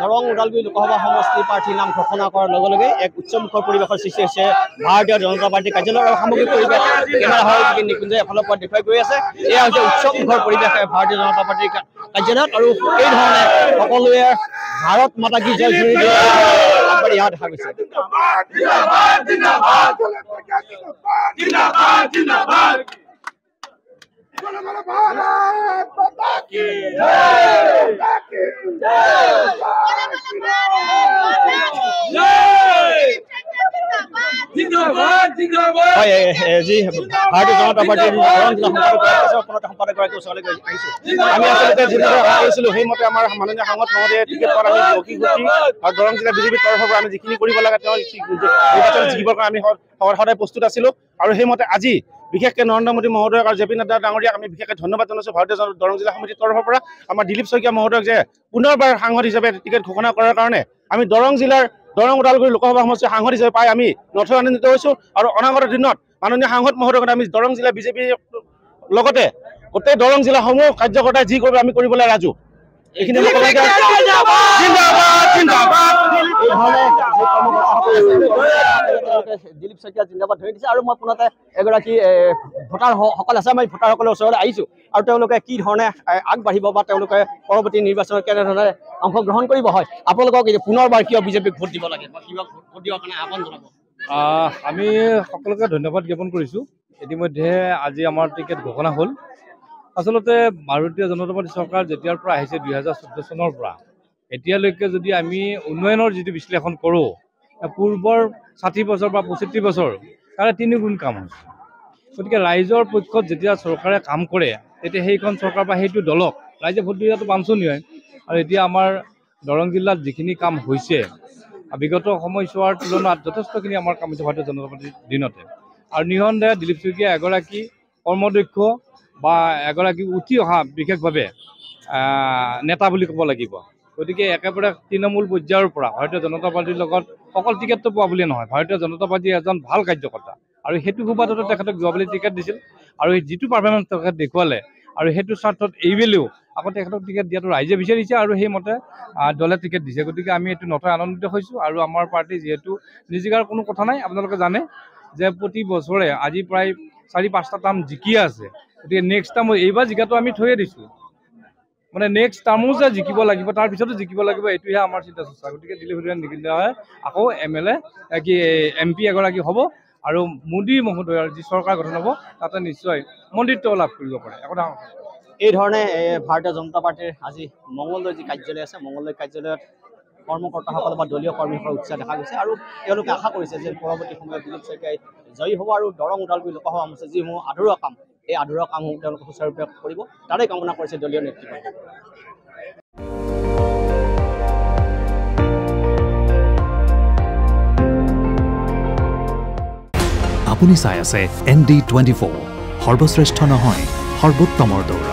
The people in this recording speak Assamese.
দৰং ওদালগুৰি লোকসভা সমষ্টিৰ প্ৰাৰ্থীৰ নাম ঘোষণা কৰাৰ লগে লগে এক উচ্চমুখৰ পৰিৱেশৰ সৃষ্টি হৈছে ভাৰতীয় জনতা পাৰ্টীৰ কাৰ্যালয় আৰু সামগ্ৰিক পৰিৱেশ কেমেৰা হয় নিকুঞ্জে এফালৰ পৰা দেখুৱাই গৈ আছে। এয়া হৈছে উচ্চমুখৰ পৰিৱেশ ভাৰতীয় জনতা পাৰ্টীৰ কাৰ্যালয়ত আৰু এইধৰণে সকলোৱে ভাৰত মাতা কি জয় জুৰি আগবাঢ়ি অহা দেখা গৈছে। जी भारतीय जनता पार्टी সম্পাদকগৰাকীৰ ওচৰলৈ আহিছোঁ। আমি আচলতে যিদৰে কৰিছিলোঁ সেইমতে আমাৰ মাননীয় সাংসদ মহোদয়ে টিকেট পোৱাত আমি ৰখি আৰু দৰং জিলা বিজেপিৰ তৰফৰ পৰা আমি যিখিনি কৰিব লাগে তেওঁ নিৰ্বাচন জিকিবৰ কাৰণে আমি সদায় প্ৰস্তুত আছিলোঁ আৰু সেইমতে আজি বিশেষকৈ নৰেন্দ্ৰ মোদী মহোদয়ক আৰু জে.পি. নাড্ডা ডাঙৰীয়াক আমি বিশেষকৈ ধন্যবাদ জনাইছোঁ ভাৰতীয় দৰং জিলা সমিতিৰ তৰফৰ পৰা আমাৰ দিলীপ শইকীয়া মহোদয়ক যে পুনৰবাৰ সাংসদ হিচাপে টিকেট ঘোষণা কৰাৰ কাৰণে আমি দৰং জিলাৰ দৰং ওদালগুৰি লোকসভা সমষ্টিৰ সাংসদ হিচাপে পাই আমি নথৈ আনন্দিত হৈছোঁ আৰু অনাগত দিনত মাননীয় সাংসদ মহোদয়ক আমি দৰং জিলা বিজেপিৰ লগতে গোটেই দৰং জিলাসমূহ কাৰ্যকৰ্তাই যি কৰিব আমি কৰিবলৈ ৰাজু। এইখিনি দিলীপ শইকীয়া জিন্দাবাদ ধৰি দিছে আৰু মই পুনতে এগৰাকী ভোটাৰসকল আছে মই ভোটাৰসকলৰ ওচৰলৈ আহিছোঁ আৰু তেওঁলোকে কি ধৰণে আগবাঢ়িব বা তেওঁলোকে পৰৱৰ্তী নিৰ্বাচনত কেনেধৰণে অংশগ্ৰহণ কৰিব হয় আপোনালোকক পুনৰবাৰ কিয় বিজেপিক ভোট দিব লাগে বা কিবা ভোট দিবৰ কাৰণে আহ্বান জনাব? আমি সকলোকে ধন্যবাদ জ্ঞাপন কৰিছোঁ। ইতিমধ্যে আজি আমাৰ টিকেট ঘোষণা হ'ল। আচলতে ভাৰতীয় জনতা পাৰ্টি চৰকাৰ যেতিয়াৰ পৰা আহিছে 2014 চনৰ পৰা এতিয়ালৈকে যদি আমি উন্নয়নৰ যিটো বিশ্লেষণ কৰোঁ পূৰ্বৰ 60 বছৰ বা 65 বছৰ তাৰে 3 গুণ কাম হৈছে। গতিকে ৰাইজৰ পক্ষত যেতিয়া চৰকাৰে কাম কৰে তেতিয়া সেইখন চৰকাৰ বা সেইটো দলক ৰাইজে ভোট দিয়াটো বাঞ্ছনীয় আৰু এতিয়া আমাৰ দৰং জিলাত যিখিনি কাম হৈছে বিগত সময়ছোৱাৰ তুলনাত যথেষ্টখিনি আমাৰ কাম হৈছে ভাৰতীয় জনতা পাৰ্টিৰ দিনতে আৰু নিঃসন্দেহে দিলীপ শইকীয়া এগৰাকী কৰ্মদক্ষ বা এগৰাকী উঠি অহা বিশেষভাৱে নেতা বুলি ক'ব লাগিব। গতিকে একেবাৰে তৃণমূল পৰ্যায়ৰ পৰা ভাৰতীয় জনতা পাৰ্টিৰ লগত অকল টিকেটটো পোৱা বুলিয়ে নহয় ভাৰতীয় জনতা পাৰ্টীৰ এজন ভাল কাৰ্যকৰ্তা আৰু সেইটো সুবাদতে তেখেতক যোৱাবলৈ টিকেট দিছিল আৰু যিটো পাৰফৰ্মেঞ্চ তেখেত দেখুৱালে আৰু সেইটো স্বাৰ্থত এইবেলিও আকৌ তেখেতক টিকেট দিয়াটো ৰাইজে বিচাৰিছে আৰু সেইমতে দলে টিকেট দিছে। গতিকে আমি এইটো নথৈ আনন্দিত হৈছোঁ আৰু আমাৰ পাৰ্টি যিহেতু নিজিকাৰ কোনো কথা নাই আপোনালোকে জানে যে প্ৰতি বছৰে আজি প্ৰায় 4-5টা টাৰ্ম জিকি আছে। গতিকে নেক্সট টাৰ্ম এইবাৰ জিকাটো আমি থৈয়ে দিছোঁ মানে নেক্সট টাৰ্মো যে জিকিব লাগিব তাৰ পিছতো জিকিব লাগিব এইটোহে আমাৰ চিন্তা চৰ্চা। গতিকে দিলীপ শইকীয়া নিকিন্দাই আকৌ MLA কি MP এগৰাকী হ'ব আৰু মোদী মহোদয়ৰ যি চৰকাৰ গঠন হ'ব তাতে নিশ্চয় মন্ত্ৰিত্ব লাভ কৰিব পাৰে। এই ধৰণে ভাৰতীয় জনতা পাৰ্টিৰ আজি মঙলদৈ যি কাৰ্যালয় আছে মঙলদৈ কাৰ্যালয়ত কৰ্মকৰ্তাসকল বা দলীয় কৰ্মীসকলৰ উৎসাহ দেখা গৈছে আৰু তেওঁলোকে আশা কৰিছে যে পৰৱৰ্তী সময়ত দিলীপ শইকীয়াই জয়ী হ'ব আৰু দৰং ওদালগুৰি লোকসভা সমষ্টিৰ যিসমূহ আধৰুৱা কাম এই আধৰুৱা কামসমূহ তেওঁলোকে সুচাৰুৰূপে কৰিব তাৰে কামনা কৰিছে দলীয় নেতৃত্বই। আপুনি চাই আছে ND24 সৰ্বশ্ৰেষ্ঠ নহয় সৰ্বোত্তমৰ দৌৰ।